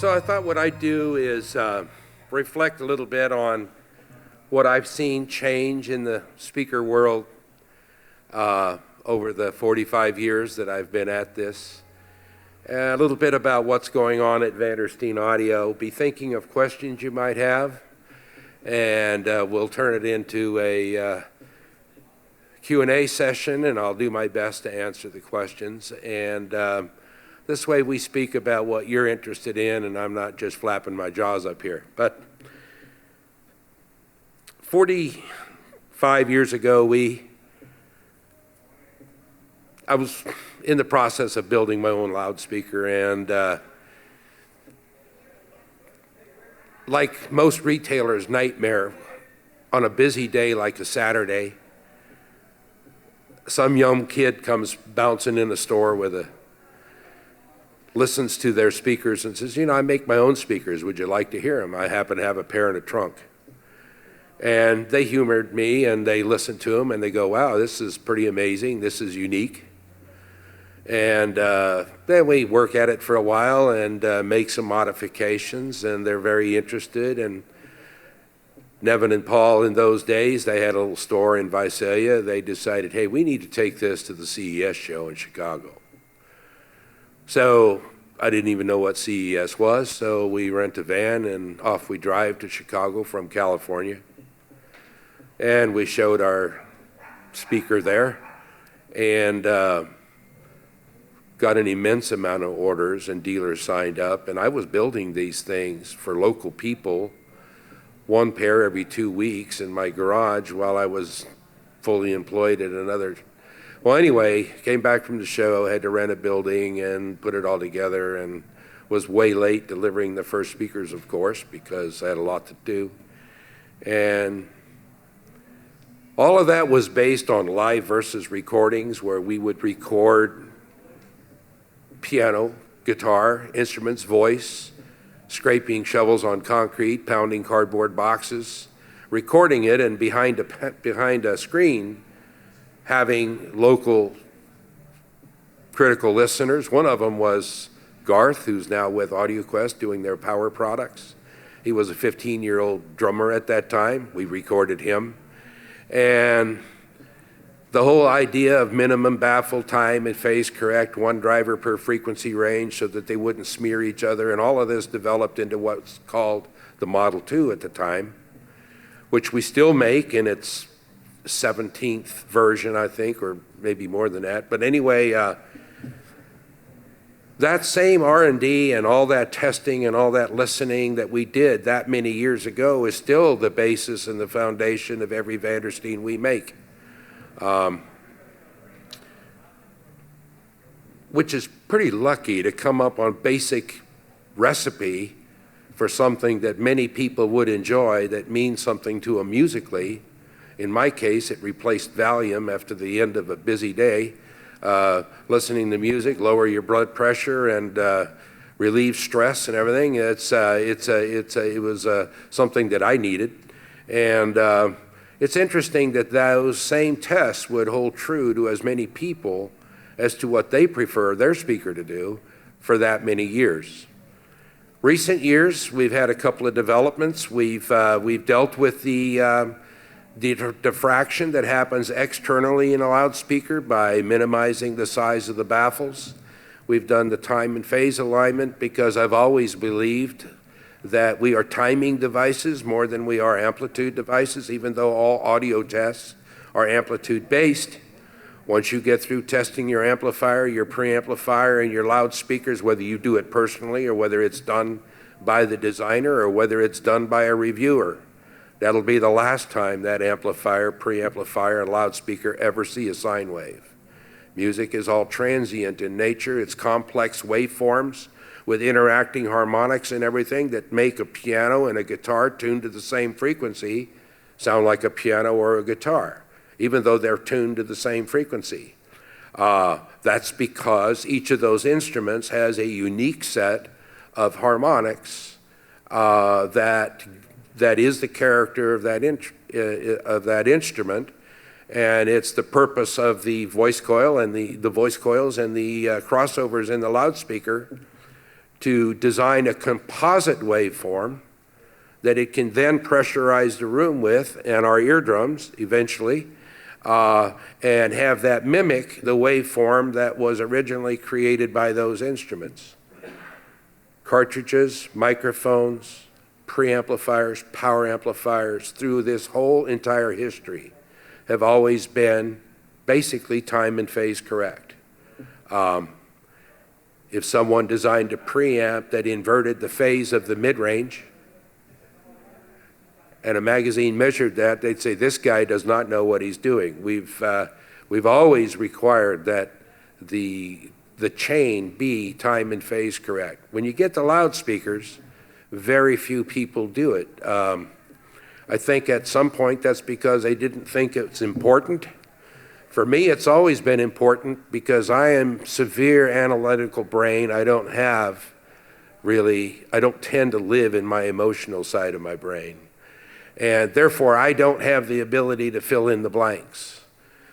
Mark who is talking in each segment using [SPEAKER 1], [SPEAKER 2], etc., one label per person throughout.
[SPEAKER 1] So I thought what I'd do is reflect a little bit on what I've seen change in the speaker world over the 45 years that I've been at this. A little bit about what's going on at Vandersteen Audio. Be thinking of questions you might have, and we'll turn it into a Q&A session, and I'll do my best to answer the questions. And this way we speak about what you're interested in, and I'm not just flapping my jaws up here. But 45 years ago, I was in the process of building my own loudspeaker, and like most retailers' nightmare, on a busy day like a Saturday, some young kid comes bouncing in the store listens to their speakers and says, you know, I make my own speakers. Would you like to hear them? I happen to have a pair in a trunk. And they humored me, and they listened to them, and they go, wow, this is pretty amazing. This is unique. And then we work at it for a while and make some modifications, and they're very interested. And Nevin and Paul, in those days, they had a little store in Visalia. They decided, hey, we need to take this to the CES show in Chicago. So I didn't even know what CES was, so we rent a van and off we drive to Chicago from California. And we showed our speaker there and got an immense amount of orders, and dealers signed up. And I was building these things for local people, one pair every 2 weeks in my garage while I was fully employed at another. Well, anyway, came back from the show, had to rent a building and put it all together, and was way late delivering the first speakers, of course, because I had a lot to do. And all of that was based on live versus recordings, where we would record piano, guitar, instruments, voice, scraping shovels on concrete, pounding cardboard boxes, recording it, and behind a screen, having local critical listeners. One of them was Garth, who's now with AudioQuest doing their power products. He was a 15-year-old drummer at that time. We recorded him. And the whole idea of minimum baffle time and phase correct, one driver per frequency range so that they wouldn't smear each other, and all of this developed into what's called the Model 2 at the time, which we still make in its 17th version, I think, or maybe more than that. But anyway, that same R&D and all that testing and all that listening that we did that many years ago is still the basis and the foundation of every Vandersteen we make. Which is pretty lucky to come up on basic recipe for something that many people would enjoy, that means something to them musically. In my case, it replaced Valium after the end of a busy day. Listening to music, lower your blood pressure and relieve stress and everything. It was something that I needed. And it's interesting that those same tests would hold true to as many people as to what they prefer their speaker to do for that many years. Recent years, we've had a couple of developments. We've dealt with the diffraction that happens externally in a loudspeaker by minimizing the size of the baffles. We've done the time and phase alignment because I've always believed that we are timing devices more than we are amplitude devices, even though all audio tests are amplitude based. Once you get through testing your amplifier, your preamplifier, and your loudspeakers, whether you do it personally or whether it's done by the designer or whether it's done by a reviewer, that'll be the last time that amplifier, preamplifier, and loudspeaker ever see a sine wave. Music is all transient in nature. It's complex waveforms with interacting harmonics and everything that make a piano and a guitar tuned to the same frequency sound like a piano or a guitar, even though they're tuned to the same frequency. That's because each of those instruments has a unique set of harmonics that is the character of that instrument, and it's the purpose of the voice coil and the voice coils and the crossovers in the loudspeaker to design a composite waveform that it can then pressurize the room with and our eardrums eventually, and have that mimic the waveform that was originally created by those instruments. Cartridges, microphones, preamplifiers, power amplifiers, through this whole entire history have always been basically time and phase correct. If someone designed a preamp that inverted the phase of the mid-range, and a magazine measured that, they'd say, this guy does not know what he's doing. We've always required that the chain be time and phase correct. When you get to loudspeakers, very few people do it. I think at some point that's because they didn't think it's important. For me, it's always been important because I am severe analytical brain. I don't tend to live in my emotional side of my brain. And therefore, I don't have the ability to fill in the blanks.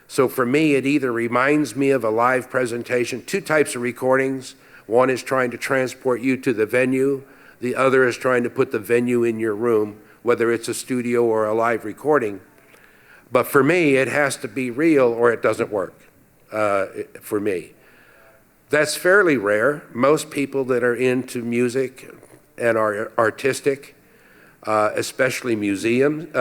[SPEAKER 1] So for me, it either reminds me of a live presentation, two types of recordings. One is trying to transport you to the venue. The other is trying to put the venue in your room, whether it's a studio or a live recording. But for me, it has to be real or it doesn't work for me. That's fairly rare. Most people that are into music and are artistic, especially musicians,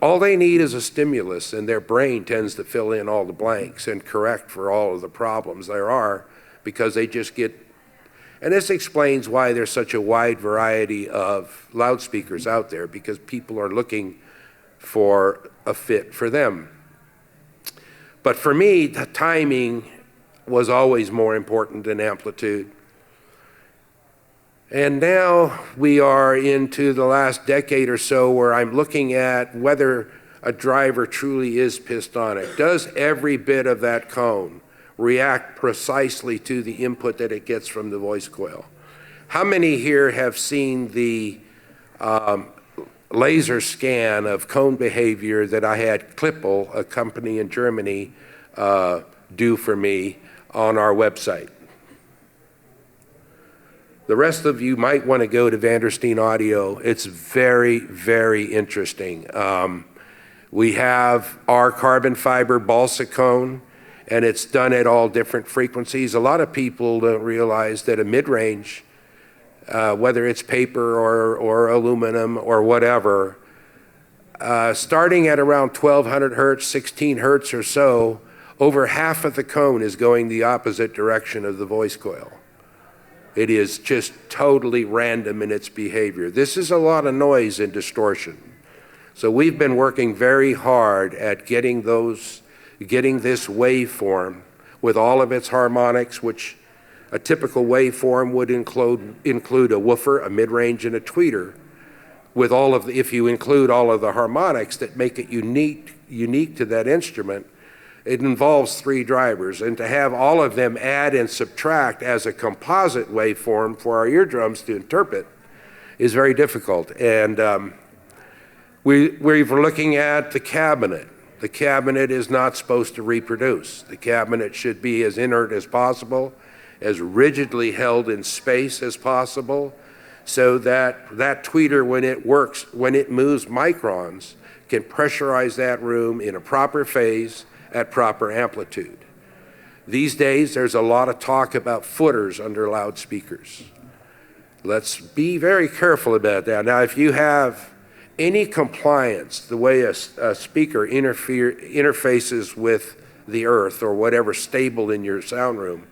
[SPEAKER 1] all they need is a stimulus, and their brain tends to fill in all the blanks and correct for all of the problems there are, because they just get, and this explains why there's such a wide variety of loudspeakers out there, because people are looking for a fit for them. But for me, the timing was always more important than amplitude. And now we are into the last decade or so where I'm looking at whether a driver truly is pistonic. Does every bit of that cone react precisely to the input that it gets from the voice coil? How many here have seen the laser scan of cone behavior that I had Klippel, a company in Germany, do for me on our website? The rest of you might want to go to Vandersteen Audio. It's very, very interesting. We have our carbon fiber balsa cone, and it's done at all different frequencies. A lot of people don't realize that a mid-range, whether it's paper or aluminum or whatever, starting at around 1200 hertz, 16 hertz or so, over half of the cone is going the opposite direction of the voice coil. It is just totally random in its behavior. This is a lot of noise and distortion. So we've been working very hard at getting this waveform with all of its harmonics, which a typical waveform would include a woofer, a mid-range, and a tweeter, with if you include all of the harmonics that make it unique to that instrument. It involves 3 drivers, and to have all of them add and subtract as a composite waveform for our eardrums to interpret is very difficult. And we're looking at the cabinet. The cabinet is not supposed to reproduce. The cabinet should be as inert as possible, as rigidly held in space as possible, so that that tweeter, when it works, when it moves microns, can pressurize that room in a proper phase at proper amplitude. These days, there's a lot of talk about footers under loudspeakers. Let's be very careful about that. Now, if you have any compliance, the way a speaker interfaces with the earth or whatever's stable in your sound room,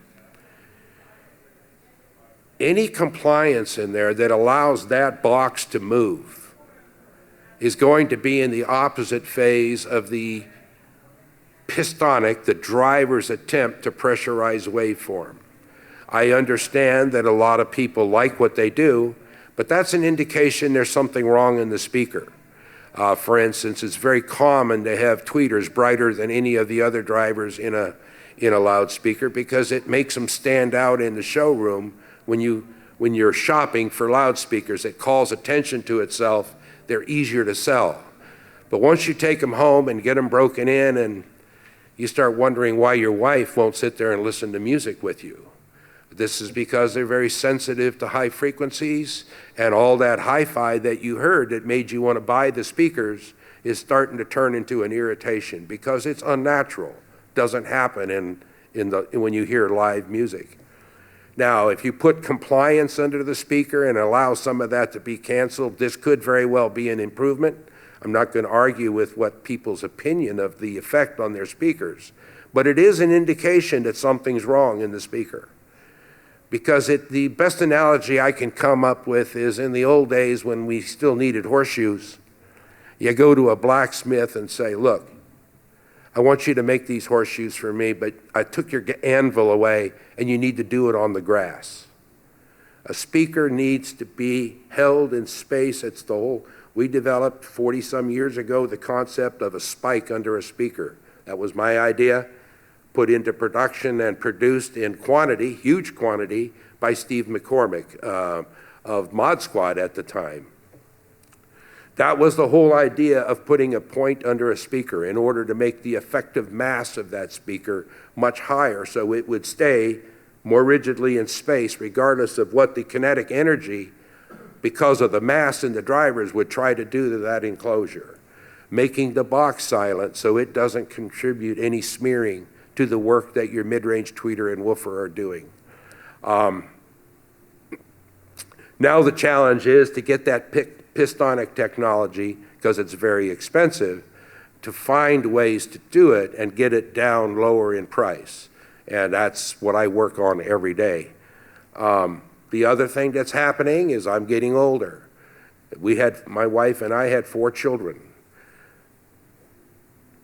[SPEAKER 1] any compliance in there that allows that box to move is going to be in the opposite phase of the pistonic, the driver's attempt to pressurize waveform. I understand that a lot of people like what they do, but that's an indication there's something wrong in the speaker. For instance, it's very common to have tweeters brighter than any of the other drivers in a loudspeaker, because it makes them stand out in the showroom when you're shopping for loudspeakers. It calls attention to itself. They're easier to sell. But once you take them home and get them broken in and you start wondering why your wife won't sit there and listen to music with you. This is because they're very sensitive to high frequencies, and all that hi-fi that you heard that made you want to buy the speakers is starting to turn into an irritation because it's unnatural. Doesn't happen when you hear live music. Now, if you put compliance under the speaker and allow some of that to be canceled, this could very well be an improvement. I'm not going to argue with what people's opinion of the effect on their speakers, but it is an indication that something's wrong in the speaker. Because the best analogy I can come up with is in the old days when we still needed horseshoes, you go to a blacksmith and say, look, I want you to make these horseshoes for me, but I took your anvil away and you need to do it on the grass. A speaker needs to be held in space. It's the whole, we developed 40-some years ago the concept of a spike under a speaker. That was my idea, put into production and produced in quantity, huge quantity, by Steve McCormick of Mod Squad at the time. That was the whole idea of putting a point under a speaker in order to make the effective mass of that speaker much higher so it would stay more rigidly in space regardless of what the kinetic energy, because of the mass in the drivers, would try to do to that enclosure, making the box silent so it doesn't contribute any smearing to the work that your mid-range tweeter and woofer are doing. Now the challenge is to get that pistonic technology, because it's very expensive, to find ways to do it and get it down lower in price. And that's what I work on every day. The other thing that's happening is I'm getting older. My wife and I had 4 children.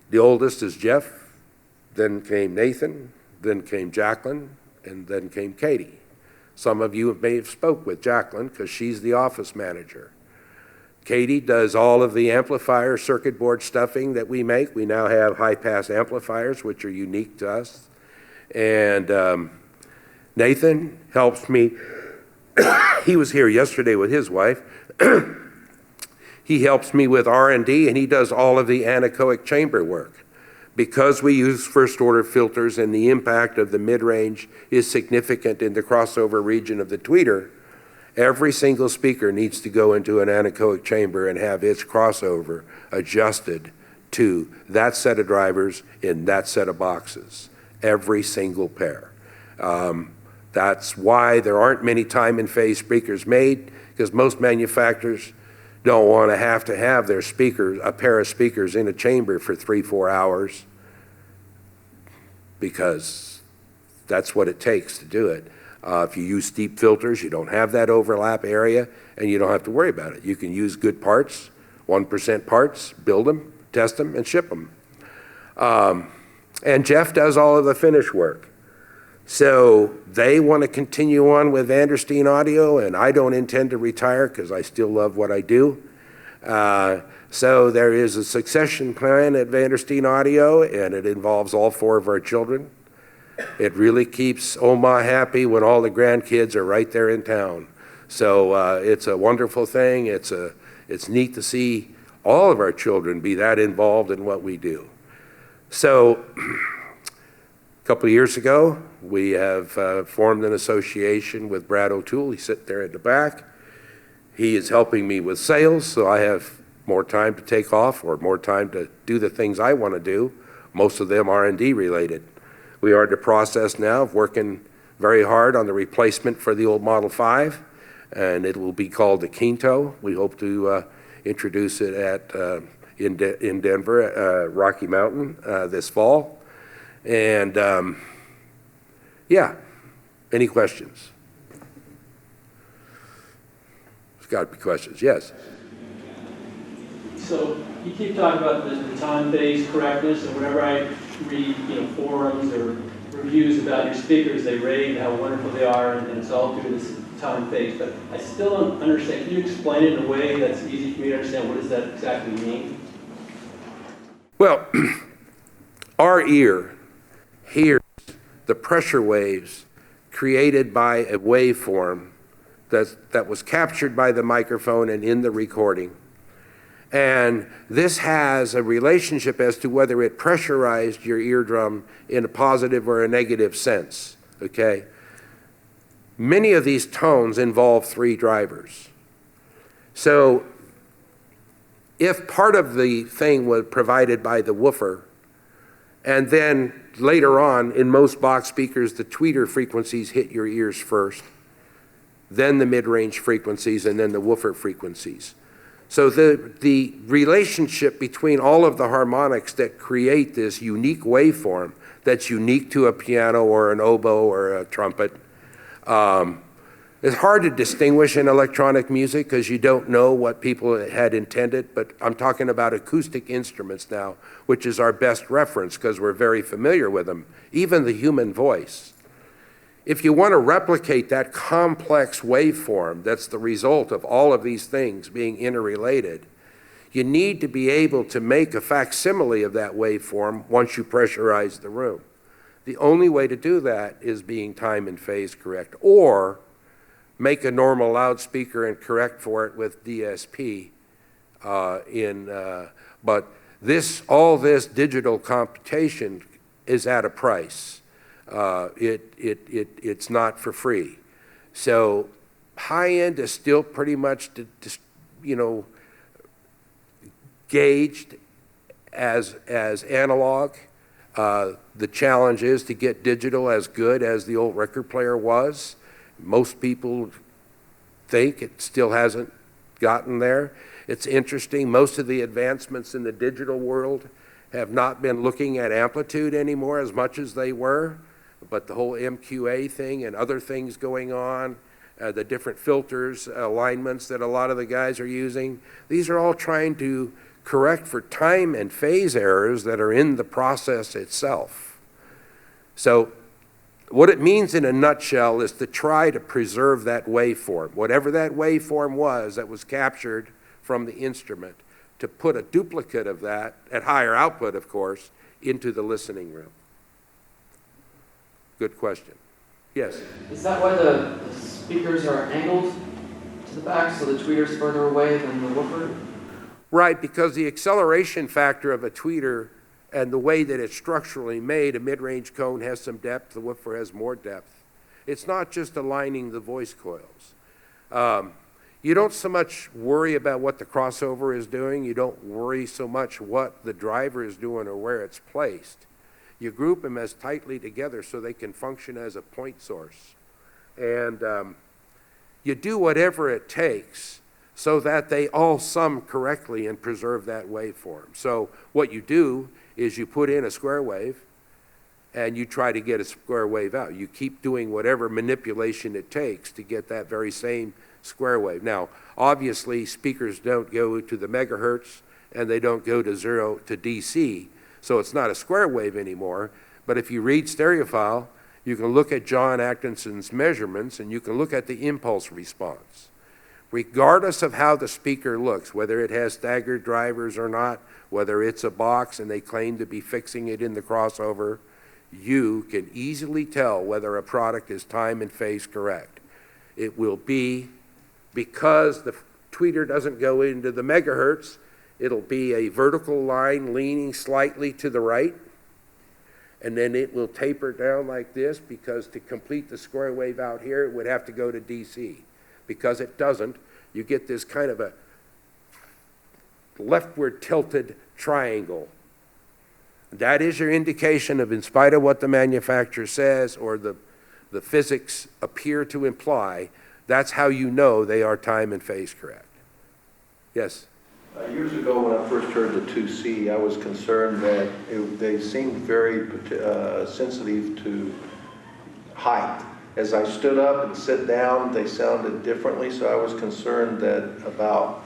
[SPEAKER 1] The oldest is Jeff, then came Nathan, then came Jacqueline, and then came Katie. Some of you may have spoke with Jacqueline because she's the office manager. Katie does all of the amplifier circuit board stuffing that we make. We now have high-pass amplifiers, which are unique to us. And Nathan helps me. He was here yesterday with his wife. He helps me with R&D, and he does all of the anechoic chamber work. Because we use first-order filters and the impact of the mid-range is significant in the crossover region of the tweeter, every single speaker needs to go into an anechoic chamber and have its crossover adjusted to that set of drivers in that set of boxes, every single pair. That's why there aren't many time and phase speakers made, because most manufacturers don't want to have their speakers, a pair of speakers in a chamber for 3-4 hours, because that's what it takes to do it. If you use steep filters, you don't have that overlap area, and you don't have to worry about it. You can use good parts, 1% parts, build them, test them, and ship them. And Jeff does all of the finish work. So they want to continue on with Vandersteen Audio, and I don't intend to retire because I still love what I do. So there is a succession plan at Vandersteen Audio, and it involves all 4 of our children. It really keeps Oma happy when all the grandkids are right there in town. So it's a wonderful thing. It's neat to see all of our children be that involved in what we do. So a couple of years ago, we have formed an association with Brad O'Toole. He's sitting there at the back. He is helping me with sales, so I have more time to take off or more time to do the things I want to do, most of them R&D related. We are in the process now of working very hard on the replacement for the old Model 5, and it will be called the Quinto. We hope to introduce it in Denver, Rocky Mountain, this fall. And yeah, any questions? There's got to be questions, yes.
[SPEAKER 2] So you keep talking about the time phase correctness, and whenever I read forums or reviews about your speakers, they rave how wonderful they are, and it's all due to this time phase. But I still don't understand. Can you explain it in a way that's easy for me to understand? What does that exactly mean?
[SPEAKER 1] Well, our ear hears the pressure waves created by a waveform that was captured by the microphone and in the recording. And this has a relationship as to whether it pressurized your eardrum in a positive or a negative sense, okay? Many of these tones involve 3 drivers. So if part of the thing was provided by the woofer, and then later on, in most box speakers, the tweeter frequencies hit your ears first, then the mid-range frequencies, and then the woofer frequencies. So the relationship between all of the harmonics that create this unique waveform that's unique to a piano or an oboe or a trumpet, it's hard to distinguish in electronic music because you don't know what people had intended, but I'm talking about acoustic instruments now, which is our best reference because we're very familiar with them, even the human voice. If you want to replicate that complex waveform that's the result of all of these things being interrelated, you need to be able to make a facsimile of that waveform once you pressurize the room. The only way to do that is being time and phase correct, or make a normal loudspeaker and correct for it with DSP. But all this digital computation is at a price. It's not for free. So high end is still pretty much, gauged as analog. The challenge is to get digital as good as the old record player was. Most people think it still hasn't gotten there. It's interesting, most of the advancements in the digital world have not been looking at amplitude anymore as much as they were, but the whole MQA thing and other things going on, the different filters, alignments that a lot of the guys are using, these are all trying to correct for time and phase errors that are in the process itself. So what it means in a nutshell is to try to preserve that waveform, whatever that waveform was that was captured from the instrument, to put a duplicate of that, at higher output of course, into the listening room. Good question. Yes?
[SPEAKER 3] Is that why the speakers are angled to the back so the tweeter's further away than the woofer?
[SPEAKER 1] Right, because the acceleration factor of a tweeter and the way that it's structurally made, a mid-range cone has some depth, the woofer has more depth. It's not just aligning the voice coils. You don't so much worry about what the crossover is doing. You don't worry so much what the driver is doing or where it's placed. You group them as tightly together so they can function as a point source. And you do whatever it takes so that they all sum correctly and preserve that waveform. So what you do is you put in a square wave and you try to get a square wave out. You keep doing whatever manipulation it takes to get that very same square wave. Now, obviously, speakers don't go to the megahertz and they don't go to 0 to DC, so it's not a square wave anymore. But if you read Stereophile, you can look at John Atkinson's measurements and you can look at the impulse response. Regardless of how the speaker looks, whether it has staggered drivers or not, whether it's a box and they claim to be fixing it in the crossover, you can easily tell whether a product is time and phase correct. It will be, because the tweeter doesn't go into the megahertz, it'll be a vertical line leaning slightly to the right, and then it will taper down like this, because to complete the square wave out here, it would have to go to DC. Because it doesn't, you get this kind of a leftward tilted triangle. That is your indication of, in spite of what the manufacturer says or the physics appear to imply, that's how you know they are time and phase correct. Yes?
[SPEAKER 4] Years ago when I first heard the 2C, I was concerned that they seemed very sensitive to height. As I stood up and sit down, they sounded differently, so I was concerned about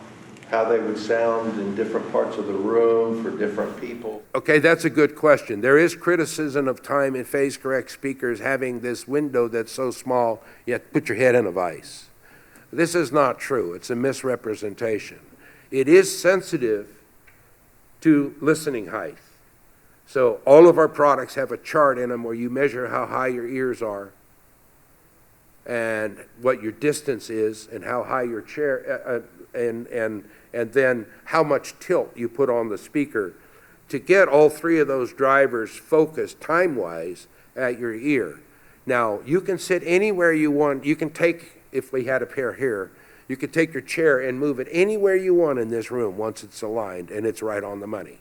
[SPEAKER 4] how they would sound in different parts of the room for different people.
[SPEAKER 1] Okay, that's a good question. There is criticism of time and phase correct speakers having this window that's so small, you have to put your head in a vise. This is not true. It's a misrepresentation. It is sensitive to listening height. So all of our products have a chart in them where you measure how high your ears are and what your distance is and how high your chair, and and then how much tilt you put on the speaker to get all three of those drivers focused time-wise at your ear. Now, you can sit anywhere you want. You can take, if we had a pair here, you could take your chair and move it anywhere you want in this room once it's aligned, and it's right on the money.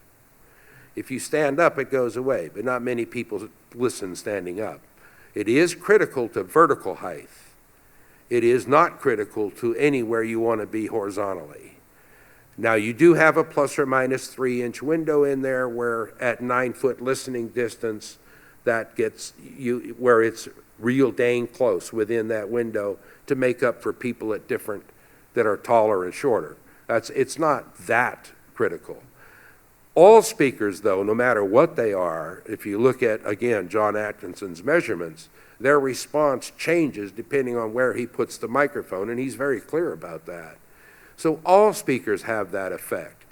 [SPEAKER 1] If you stand up, it goes away, but not many people listen standing up. It is critical to vertical height. It is not critical to anywhere you want to be horizontally. Now, you do have a plus or minus 3-inch window in there where at 9-foot listening distance, that gets you where it's real dang close within that window to make up for people at different that are taller and shorter. It's not that critical. All speakers, though, no matter what they are, if you look at, again, John Atkinson's measurements, their response changes depending on where he puts the microphone, and he's very clear about that. So all speakers have that effect.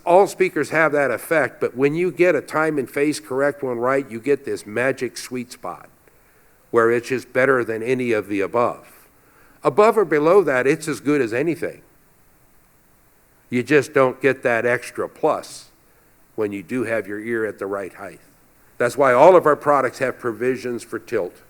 [SPEAKER 1] All speakers have that effect, but when you get a time and phase correct one right, you get this magic sweet spot where it's just better than any of the above. Above or below that, it's as good as anything. You just don't get that extra plus when you do have your ear at the right height. That's why all of our products have provisions for tilt.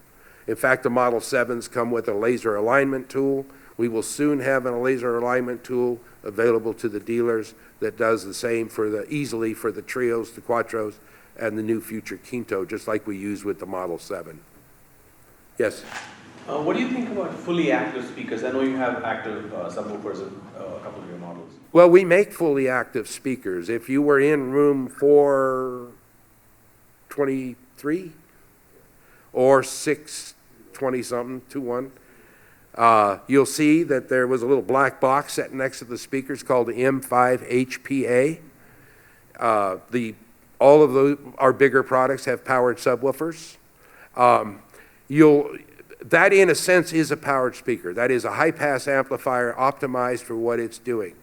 [SPEAKER 1] In fact, the Model 7s come with a laser alignment tool. We will soon have a laser alignment tool available to the dealers that does the same easily for the Trios, the Quattros, and the new future Quinto, just like we use with the Model 7. Yes?
[SPEAKER 5] What do you think about fully active speakers? I know you have active subwoofers in a couple of your models.
[SPEAKER 1] Well, we make fully active speakers. If you were in room 423 or 620-something, 21, you'll see that there was a little black box sitting next to the speakers called the M5 HPA. All of our bigger products have powered subwoofers. That, in a sense, is a powered speaker. That is a high-pass amplifier optimized for what it's doing.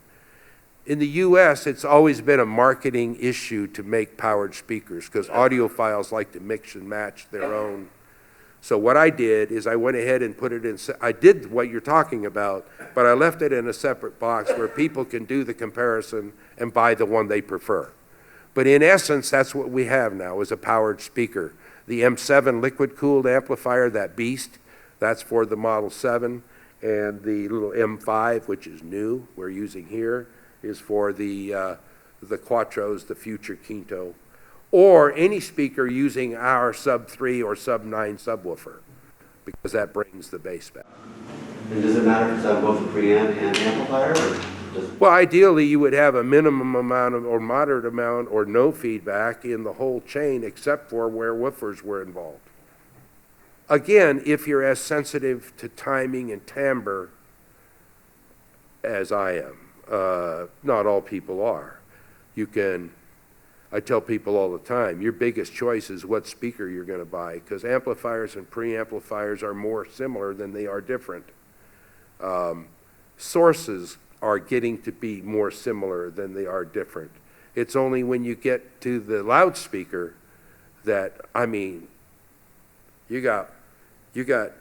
[SPEAKER 1] In the U.S., it's always been a marketing issue to make powered speakers because audiophiles like to mix and match their own. So what I did is I went ahead and put it in, I did what you're talking about, but I left it in a separate box where people can do the comparison and buy the one they prefer. But in essence, that's what we have now is a powered speaker. The M7 liquid-cooled amplifier, that beast, that's for the Model 7, and the little M5, which is new, we're using here, is for the Quattros, the future Quinto, or any speaker using our sub-3 or sub-9 subwoofer, because that brings the bass back.
[SPEAKER 6] And does it matter if it's on both a preamp and amplifier? Or
[SPEAKER 1] well, ideally, you would have a minimum amount or moderate amount or no feedback in the whole chain except for where woofers were involved. Again, if you're as sensitive to timing and timbre as I am, not all people are. I tell people all the time, your biggest choice is what speaker you're going to buy, because amplifiers and preamplifiers are more similar than they are different. Sources are getting to be more similar than they are different. It's only when you get to the loudspeaker that, you got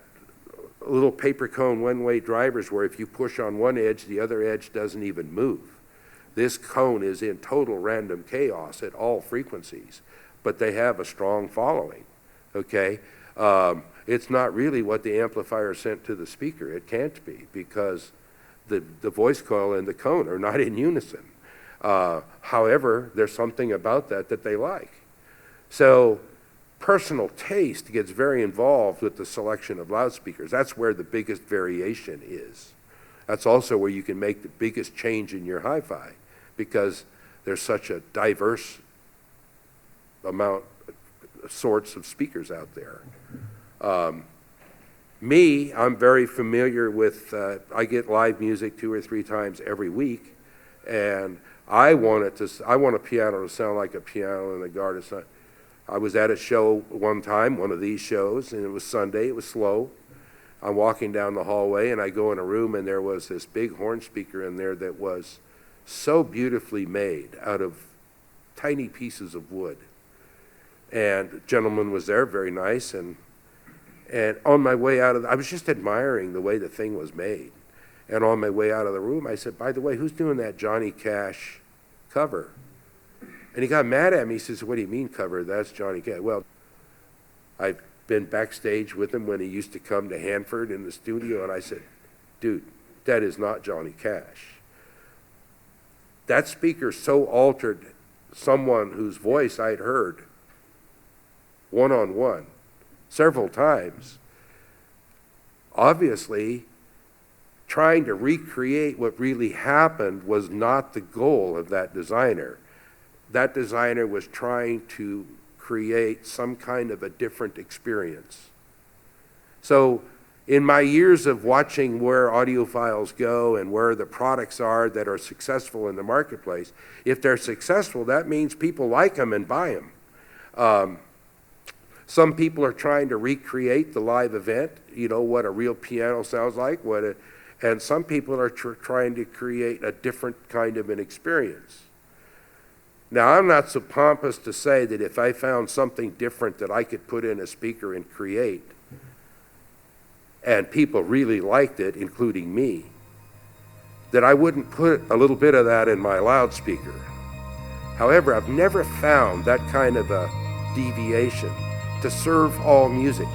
[SPEAKER 1] little paper cone one-way drivers where if you push on one edge, the other edge doesn't even move. This cone is in total random chaos at all frequencies, but they have a strong following, okay? It's not really what the amplifier sent to the speaker. It can't be because the voice coil and the cone are not in unison. However, there's something about that they like. So personal taste gets very involved with the selection of loudspeakers. That's where the biggest variation is. That's also where you can make the biggest change in your hi-fi because there's such a diverse amount of sorts of speakers out there. I'm very familiar with, I get live music 2 or 3 times every week, and I want a piano to sound like a piano and a guitar to sound. I was at a show one time, one of these shows, and it was Sunday, it was slow. I'm walking down the hallway and I go in a room and there was this big horn speaker in there that was so beautifully made out of tiny pieces of wood. And the gentleman was there, very nice, and on my way out I was just admiring the way the thing was made. And on my way out of the room, I said, by the way, who's doing that Johnny Cash cover? And he got mad at me. He says, what do you mean cover? That's Johnny Cash. Well, I've been backstage with him when he used to come to Hanford in the studio, and I said, dude, that is not Johnny Cash. That speaker so altered someone whose voice I'd heard one-on-one several times. Obviously, trying to recreate what really happened was not the goal of that designer. That designer was trying to create some kind of a different experience. So in my years of watching where audiophiles go and where the products are that are successful in the marketplace, if they're successful, that means people like them and buy them. Some people are trying to recreate the live event, you know, what a real piano sounds like, and some people are trying to create a different kind of an experience. Now, I'm not so pompous to say that if I found something different that I could put in a speaker and create, and people really liked it, including me, that I wouldn't put a little bit of that in my loudspeaker. However, I've never found that kind of a deviation to serve all music.